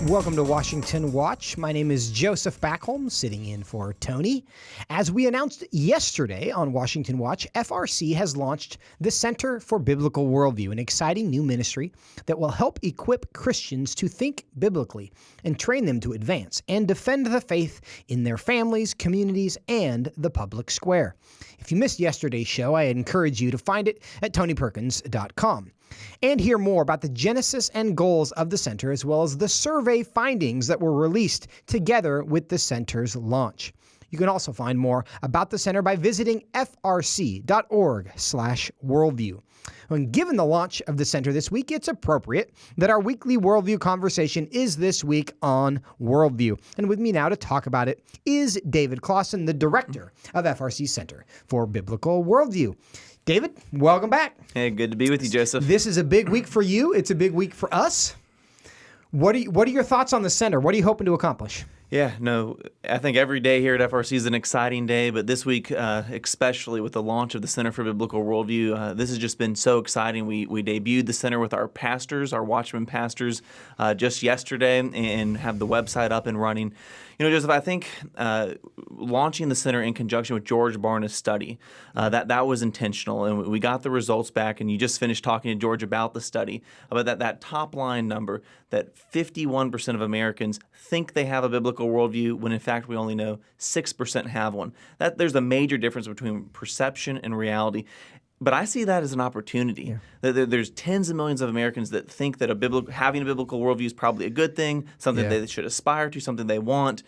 Welcome to Washington Watch. My name is Joseph Backholm, sitting in for Tony. As we announced yesterday on Washington Watch, FRC has launched the Center for Biblical Worldview, an exciting new ministry that will help equip Christians to think biblically and train them to advance and defend the faith in their families, communities, and the public square. If you missed yesterday's show, I encourage you to find it at tonyperkins.com. And hear more about the genesis and goals of the center, as well as the survey findings that were released together with the center's launch. You can also find more about the center by visiting frc.org/worldview. And given the launch of the center this week, it's appropriate that our weekly worldview conversation is this week on worldview. And with me now to talk about it is David Closson, the director of FRC Center for Biblical Worldview. David, welcome back. Hey, good to be with you, Joseph. This is a big week for you. It's a big week for us. What are your thoughts on the center? What are you hoping to accomplish? Yeah, no, I think every day here at FRC is an exciting day, but this week, especially with the launch of the Center for Biblical Worldview, this has just been so exciting. We debuted the center with our pastors, our Watchman pastors, just yesterday, and have the website up and running. You know, Joseph, I think launching the center in conjunction with George Barna's study, that was intentional, and we got the results back, and you just finished talking to George about the study, about that top line number, that 51% of Americans think they have a biblical worldview, when in fact we only know 6% have one. There's a major difference between perception and reality. But I see that as an opportunity. Yeah. There's tens of millions of Americans that think that having a biblical worldview is probably a good thing, something they should aspire to, something they want.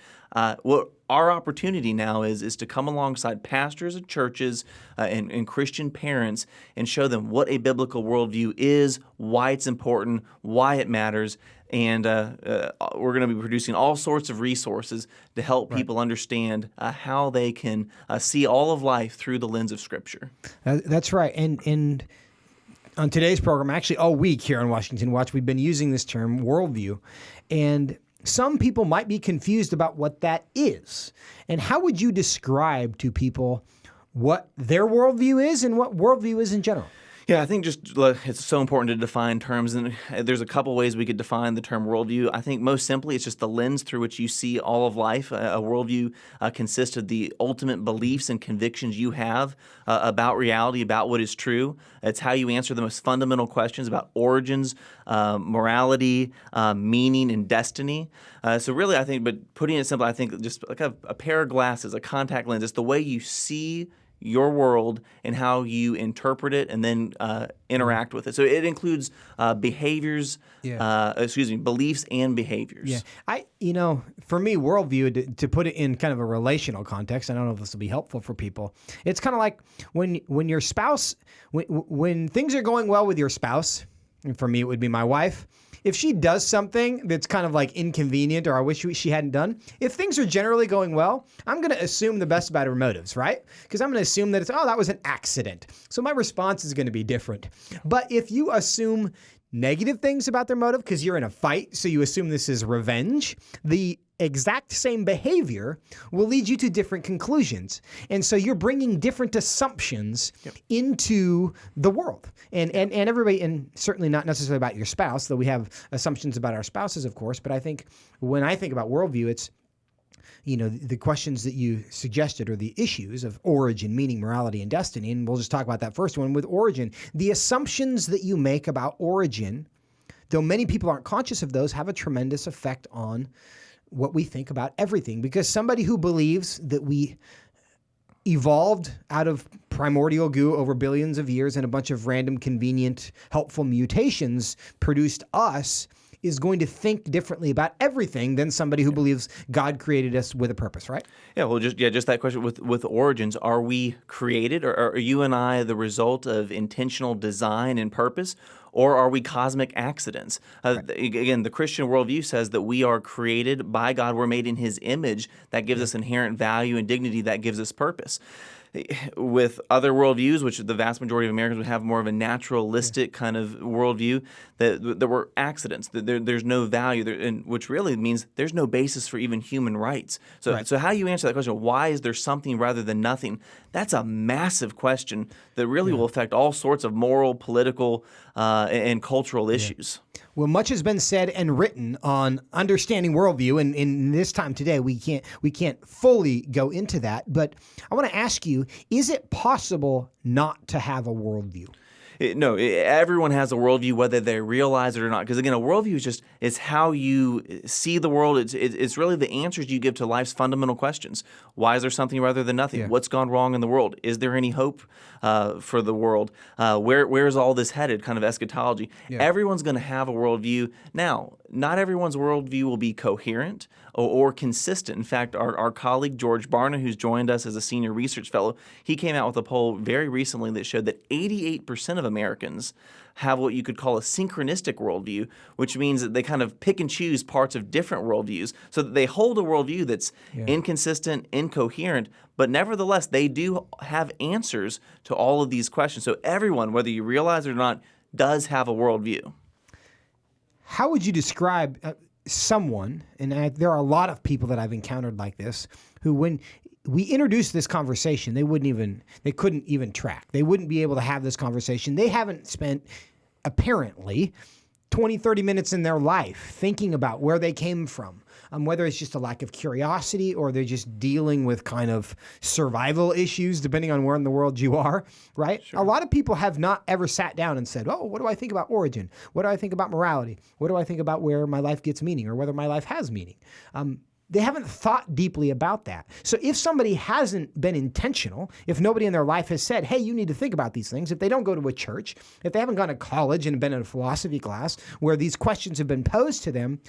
What our opportunity now is to come alongside pastors and churches and Christian parents and show them what a biblical worldview is, why it's important, why it matters. And we're going to be producing all sorts of resources to help people understand how they can see all of life through the lens of Scripture. That's right. And on today's program, actually all week here on Washington Watch, we've been using this term worldview. And some people might be confused about what that is. And how would you describe to people what their worldview is and what worldview is in general? Yeah, I think just it's so important to define terms, and there's a couple ways we could define the term worldview. I think most simply it's just the lens through which you see all of life. A worldview consists of the ultimate beliefs and convictions you have about reality, about what is true. It's how you answer the most fundamental questions about origins, morality, meaning, and destiny. So really, I think, but putting it simply, I think just like a pair of glasses, a contact lens. It's the way you see your world and how you interpret it and then interact with it. So it includes beliefs and behaviors. Yeah. For me, worldview, to put it in kind of a relational context, I don't know if this will be helpful for people. It's kind of like when your spouse, when things are going well with your spouse, and for me it would be my wife, if she does something that's kind of like inconvenient or I wish she hadn't done, if things are generally going well, I'm going to assume the best about her motives, right? Because I'm going to assume that that was an accident. So my response is going to be different. But if you assume negative things about their motive because you're in a fight, so you assume this is revenge, the exact same behavior will lead you to different conclusions. And so you're bringing different assumptions into the world. And everybody, and certainly not necessarily about your spouse, though we have assumptions about our spouses, of course, but I think when I think about worldview, it's the questions that you suggested are the issues of origin, meaning, morality, and destiny. And we'll just talk about that first one with origin. The assumptions that you make about origin, though many people aren't conscious of those, have a tremendous effect on what we think about everything. Because somebody who believes that we evolved out of primordial goo over billions of years and a bunch of random, convenient, helpful mutations produced us is going to think differently about everything than somebody who believes God created us with a purpose, right? Yeah, well, just that question with origins. Are we created, or are you and I the result of intentional design and purpose, or are we cosmic accidents? Again, the Christian worldview says that we are created by God. We're made in His image. That gives us inherent value and dignity. That gives us purpose. With other worldviews, which the vast majority of Americans would have more of a naturalistic kind of worldview, that we're accidents, that there's no value, and which really means there's no basis for even human rights. So how you answer that question, why is there something rather than nothing, that's a massive question that really will affect all sorts of moral, political, and cultural issues. Well, much has been said and written on understanding worldview, and in this time today, we can't fully go into that. But I want to ask you: is it possible not to have a worldview? No, everyone has a worldview, whether they realize it or not. Because again, a worldview is how you see the world. It's really the answers you give to life's fundamental questions. Why is there something rather than nothing? Yeah. What's gone wrong in the world? Is there any hope for the world? Where is all this headed? Kind of eschatology. Yeah. Everyone's going to have a worldview. Now, not everyone's worldview will be coherent or consistent. In fact, our colleague George Barna, who's joined us as a senior research fellow, he came out with a poll very recently that showed that 88% of Americans have what you could call a synchronistic worldview, which means that they kind of pick and choose parts of different worldviews, so that they hold a worldview that's inconsistent, incoherent, but nevertheless, they do have answers to all of these questions. So everyone, whether you realize it or not, does have a worldview. How would you describe someone, and there are a lot of people that I've encountered like this, who when we introduced this conversation, they couldn't even track. They wouldn't be able to have this conversation. They haven't spent, apparently, 20, 30 minutes in their life thinking about where they came from, whether it's just a lack of curiosity or they're just dealing with kind of survival issues, depending on where in the world you are, right? Sure. A lot of people have not ever sat down and said, oh, what do I think about origin? What do I think about morality? What do I think about where my life gets meaning or whether my life has meaning? They haven't thought deeply about that. So if somebody hasn't been intentional, if nobody in their life has said, hey, you need to think about these things, if they don't go to a church, if they haven't gone to college and been in a philosophy class where these questions have been posed to them,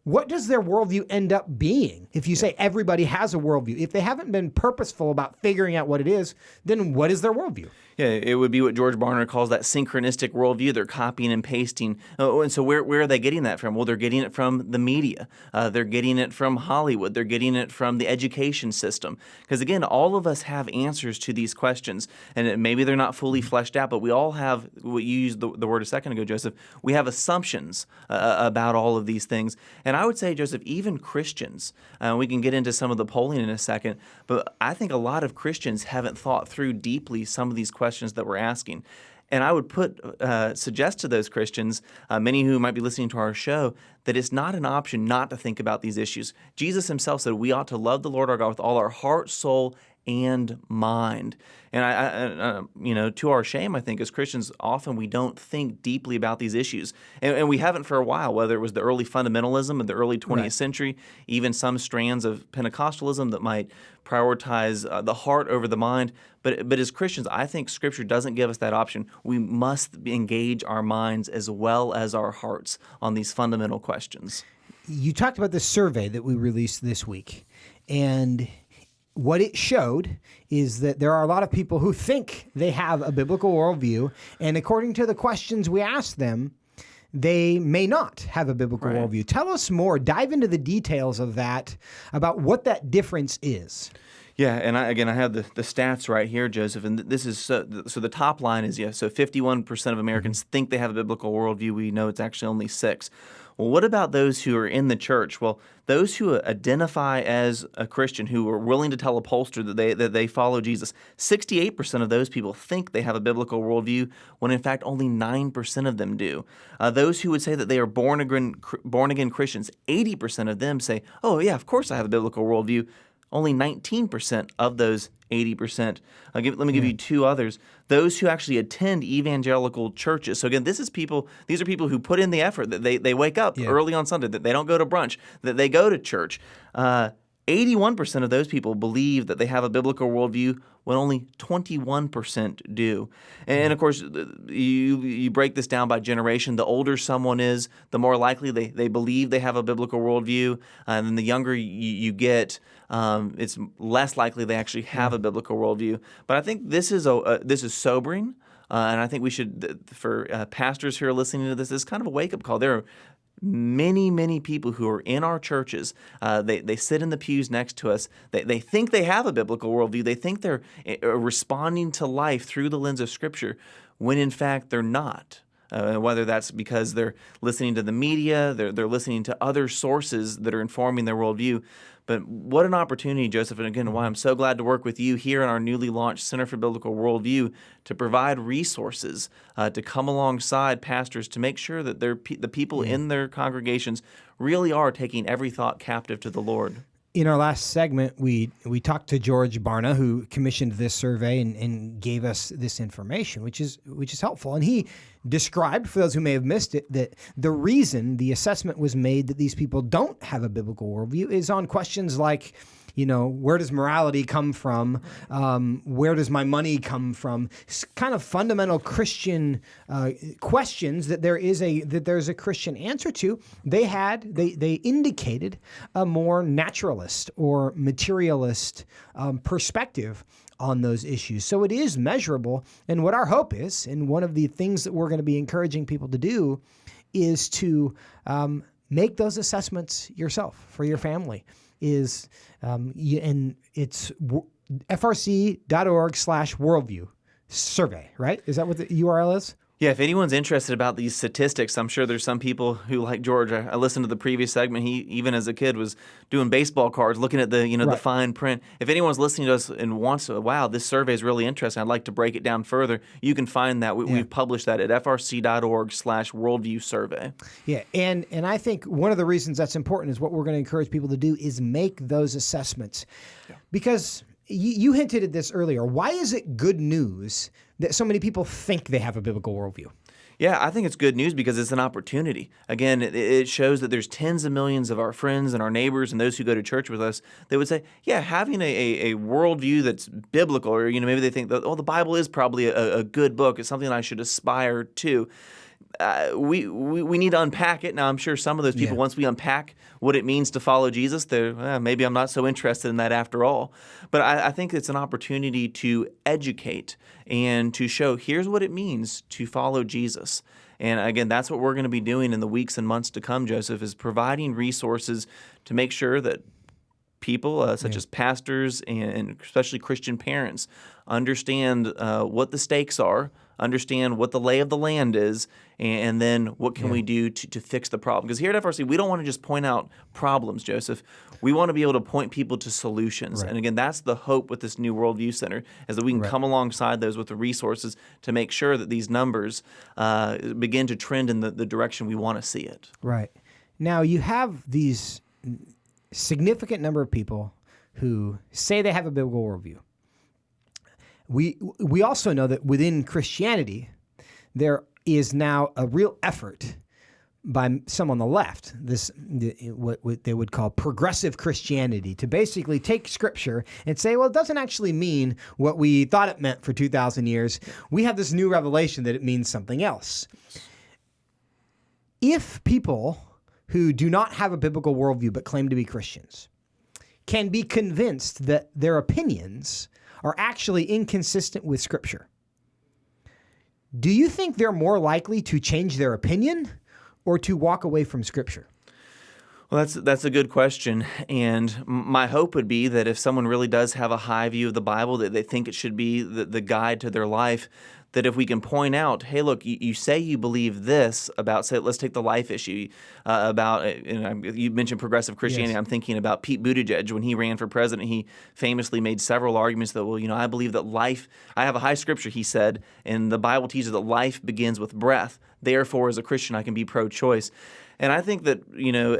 what does their worldview end up being? If you say everybody has a worldview, if they haven't been purposeful about figuring out what it is, then what is their worldview? Yeah, it would be what George Barna calls that synchronistic worldview. They're copying and pasting. And so where are they getting that from? Well, they're getting it from the media. They're getting it from Hollywood. They're getting it from the education system. Because again, all of us have answers to these questions. And maybe they're not fully fleshed out, but we all have, what you used the word a second ago, Joseph, we have assumptions about all of these things. And I would say, Joseph, even Christians, we can get into some of the polling in a second, but I think a lot of Christians haven't thought through deeply some of these questions that we're asking. And I would suggest to those Christians, many who might be listening to our show, that it's not an option not to think about these issues. Jesus himself said we ought to love the Lord our God with all our heart, soul, and mind. And to our shame, I think as Christians, often we don't think deeply about these issues, and we haven't for a while. Whether it was the early fundamentalism of the early 20th century, even some strands of Pentecostalism that might prioritize the heart over the mind. But as Christians, I think Scripture doesn't give us that option. We must engage our minds as well as our hearts on these fundamental questions. You talked about the survey that we released this week, and what it showed is that there are a lot of people who think they have a biblical worldview, and according to the questions we asked them, they may not have a biblical worldview. Tell us more. Dive into the details of that, about what that difference is. Yeah, and I have the stats right here, Joseph, and this is so the top line is, so 51% of Americans think they have a biblical worldview. We know it's actually only 6%. Well, what about those who are in the church? Well, those who identify as a Christian, who are willing to tell a pollster that they follow Jesus, 68% of those people think they have a biblical worldview, when in fact only 9% of them do. Those who would say that they are born again Christians, 80% of them say, oh yeah, of course I have a biblical worldview. Only 19% of those 80%. Let me give you 2 others. Those who actually attend evangelical churches. So again, these are people who put in the effort, that they wake up early on Sunday, that they don't go to brunch, that they go to church. 81% of those people believe that they have a biblical worldview, when only 21% do. And of course, you break this down by generation. The older someone is, the more likely they believe they have a biblical worldview. And then the younger you get, it's less likely they actually have a biblical worldview. But I think this is sobering. And I think we should, for pastors who are listening to this is kind of a wake-up call. There are many people who are in our churches. They sit in the pews next to us. They think they have a biblical worldview. They think they're responding to life through the lens of Scripture, when in fact they're not. whether that's because they're listening to the media, they're listening to other sources that are informing their worldview. But what an opportunity, Joseph, and again, why I'm so glad to work with you here in our newly launched Center for Biblical Worldview to provide resources to come alongside pastors to make sure that the people in their congregations really are taking every thought captive to the Lord. In our last segment, we talked to George Barna, who commissioned this survey and gave us this information, which is helpful. And he described, for those who may have missed it, that the reason the assessment was made that these people don't have a biblical worldview is on questions like, where does morality come from? Where does my money come from? Kind of fundamental Christian questions that there's a Christian answer to. They indicated a more naturalist or materialist perspective on those issues. So it is measurable. And what our hope is, and one of the things that we're going to be encouraging people to do, is to make those assessments yourself for your family. And it's frc.org/worldview survey, right? Is that what the URL is? Yeah, if anyone's interested about these statistics, I'm sure there's some people who, like George, I listened to the previous segment. He, even as a kid, was doing baseball cards, looking at the the fine print. If anyone's listening to us and wants to, wow, this survey is really interesting, I'd like to break it down further, you can find that. We've published that at frc.org/worldview survey. Yeah, and I think one of the reasons that's important is what we're going to encourage people to do is make those assessments. Yeah. Because you hinted at this earlier. Why is it good news that so many people think they have a biblical worldview? Yeah, I think it's good news because it's an opportunity. Again, it shows that there's tens of millions of our friends and our neighbors and those who go to church with us that would say, yeah, having a worldview that's biblical, or maybe they think that, the Bible is probably a good book. It's something I should aspire to. We need to unpack it. Now, I'm sure some of those people, once we unpack what it means to follow Jesus, they're, maybe I'm not so interested in that after all. But I think it's an opportunity to educate and to show, here's what it means to follow Jesus. And again, that's what we're going to be doing in the weeks and months to come, Joseph, is providing resources to make sure that people such as pastors and especially Christian parents understand what the stakes are, understand what the lay of the land is, and then what can we do to fix the problem. Because here at FRC, we don't want to just point out problems, Joseph. We want to be able to point people to solutions. Right. And again, that's the hope with this new Worldview Center, is that we can come alongside those with the resources to make sure that these numbers begin to trend in the direction we want to see it. Right. Now, you have these significant number of people who say they have a biblical worldview. We also know that within Christianity, there is now a real effort by some on the left, what they would call progressive Christianity, to basically take Scripture and say, well, it doesn't actually mean what we thought it meant for 2,000 years. We have this new revelation that it means something else. If people who do not have a biblical worldview but claim to be Christians can be convinced that their opinions are actually inconsistent with Scripture, do you think they're more likely to change their opinion or to walk away from Scripture? Well, that's a good question, and my hope would be that if someone really does have a high view of the Bible, that they think it should be the guide to their life, that if we can point out, hey, look, you say you believe this about, say, let's take the life issue, you mentioned progressive Christianity. Yes. I'm thinking about Pete Buttigieg. When he ran for president, he famously made several arguments that, I believe that I have a high Scripture, he said, and the Bible teaches that life begins with breath. Therefore, as a Christian, I can be pro-choice. And I think that,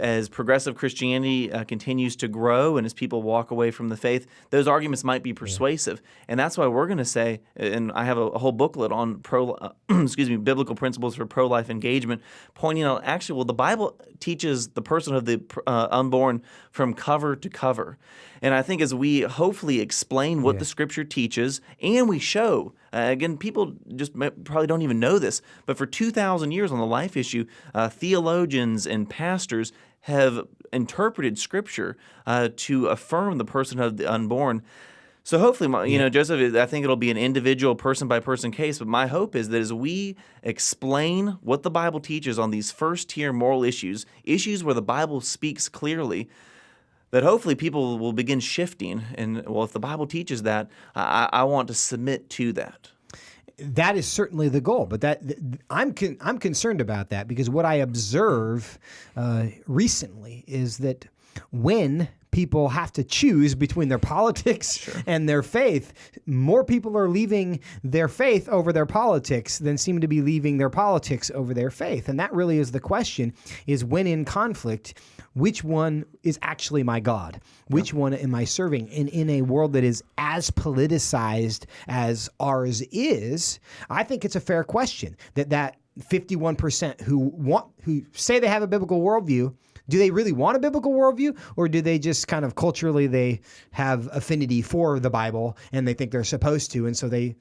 as progressive Christianity continues to grow and as people walk away from the faith, those arguments might be persuasive. And that's why we're going to say, and I have a whole booklet on biblical principles for pro-life engagement, pointing out, actually, the Bible teaches the person of the unborn from cover to cover. And I think as we hopefully explain what the Scripture teaches, and we show, again, people just probably don't even know this, but for 2,000 years on the life issue, theologians and pastors have interpreted Scripture to affirm the person of the unborn. So hopefully, Joseph, I think it'll be an individual person-by-person case, but my hope is that as we explain what the Bible teaches on these first-tier moral issues where the Bible speaks clearly, that hopefully people will begin shifting. And, if the Bible teaches that, I want to submit to that. that is certainly the goal, but I'm concerned about that because what I observe recently is that when people have to choose between their politics and their faith, more people are leaving their faith over their politics than seem to be leaving their politics over their faith. And that really is the question, is when in conflict, which one is actually my God? Which one am I serving? And in a world that is as politicized as ours is, I think it's a fair question that 51% who say they have a biblical worldview, do they really want a biblical worldview, or do they just kind of culturally they have affinity for the Bible and they think they're supposed to, and so they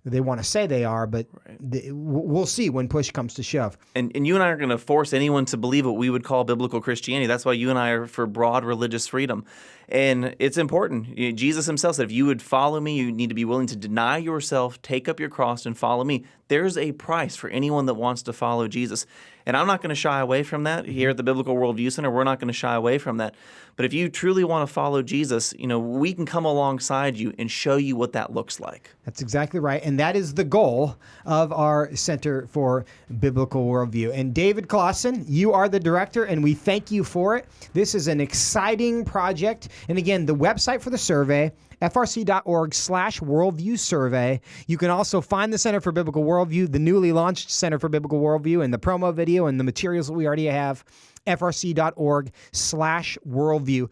want to say they are, but we'll see when push comes to shove. And you and I aren't going to force anyone to believe what we would call biblical Christianity. That's why you and I are for broad religious freedom. And it's important. Jesus himself said, if you would follow me, you need to be willing to deny yourself, take up your cross, and follow me. There's a price for anyone that wants to follow Jesus. And I'm not going to shy away from that. Here at the Biblical Worldview Center, we're not going to shy away from that. But if you truly want to follow Jesus, we can come alongside you and show you what that looks like. That's exactly right. And that is the goal of our Center for Biblical Worldview. And David Closson, you are the director, and we thank you for it. This is an exciting project. And again, the website for the survey, frc.org/worldview survey. You can also find the Center for Biblical Worldview, the newly launched Center for Biblical Worldview, and the promo video and the materials that we already have, frc.org/worldview.